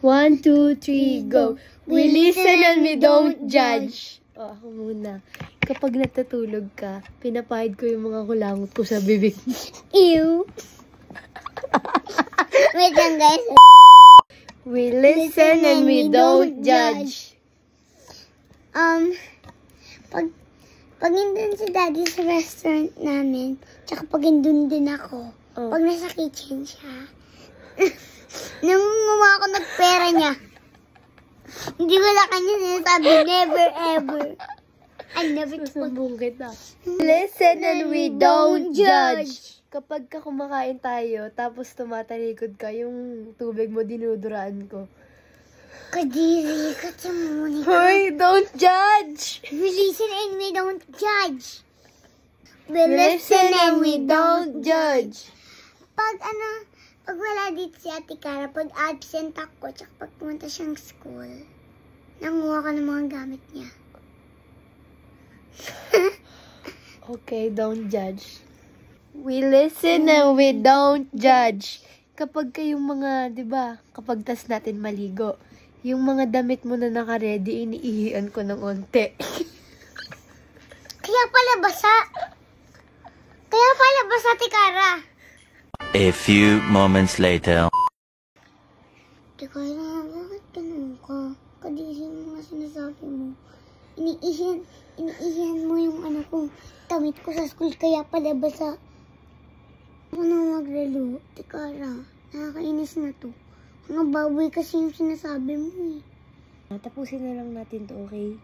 1, 2, 3, go. We listen and we don't judge. O, ako muna. Kapag natutulog ka, pinapahid ko yung mga kulangot ko sa bibig. Ew. Wait lang, guys. We listen and we don't judge. Pag nandun si Daddy sa restaurant namin, tsaka pag nandun din ako, pag nasa kitchen siya, nangunguha ako ng pera niya. Hindi ko na kanya sinasabi, never ever. I never Susumbong kita. Listen and we don't judge. Kapag ka kumakain tayo, tapos tumatalikod ka, yung tubig mo dinuduraan ko. Kadiri, katsamuni ka. Hoy, don't judge! We listen and we don't judge. We listen and we don't judge. Pag wala dito si Ate Cara, pag absent ako, tsaka pag pumunta siyang school, nanguha ka ng mga gamit niya. Okay, don't judge. We listen and we don't judge. Kapag kayong mga, di ba, kapag tas natin maligo, yung mga damit mo na naka-ready, iniihian ko ng onte. Kaya pala basa, Ate Cara. A few moments later. Ate Cara, bakit ganun ka? Kadiri mo nga sinasabi mo. Iniihian mo yung damit ko sa school, kaya pala basa. Ako na maglalo, Ate Cara. Nakakainis na to. Mga baboy kasi yung sinasabi mo eh. Tapusin na lang natin to, okay?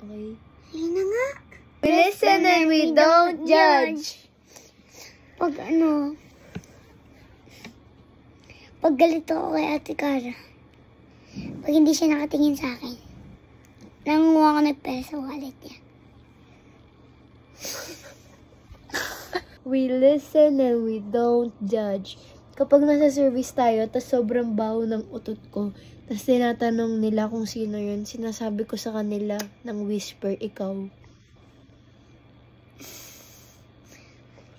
Okay? Ayun na nga. We listen and we don't judge. Pag galito ako kay Ate Cara, pag hindi siya nakatingin sa akin, nangunguha ko ng pera sa wallet niya. We listen and we don't judge. Kapag nasa service tayo, tas sobrang baho ng utot ko, tas tinatanong nila kung sino yun, sinasabi ko sa kanila ng whisper, ikaw.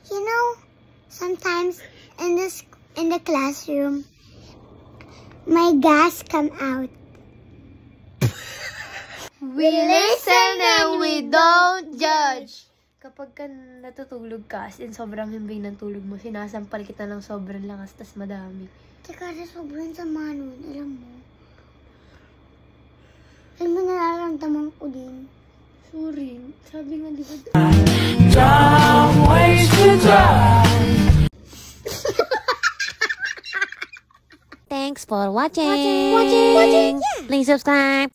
You know, sometimes in the classroom, my gas come out. We listen and we don't judge. Kapag ka natutulog ka, as in sobrang himbing ng tulog mo, sinasampal kita ng sobrang lakas, tas madami. Tsaka sobrang sama nun, alam mo. Alam mo, nararamdaman ko din. Sorry, sabi nga di ba? Thanks for watching. Yeah. Please subscribe.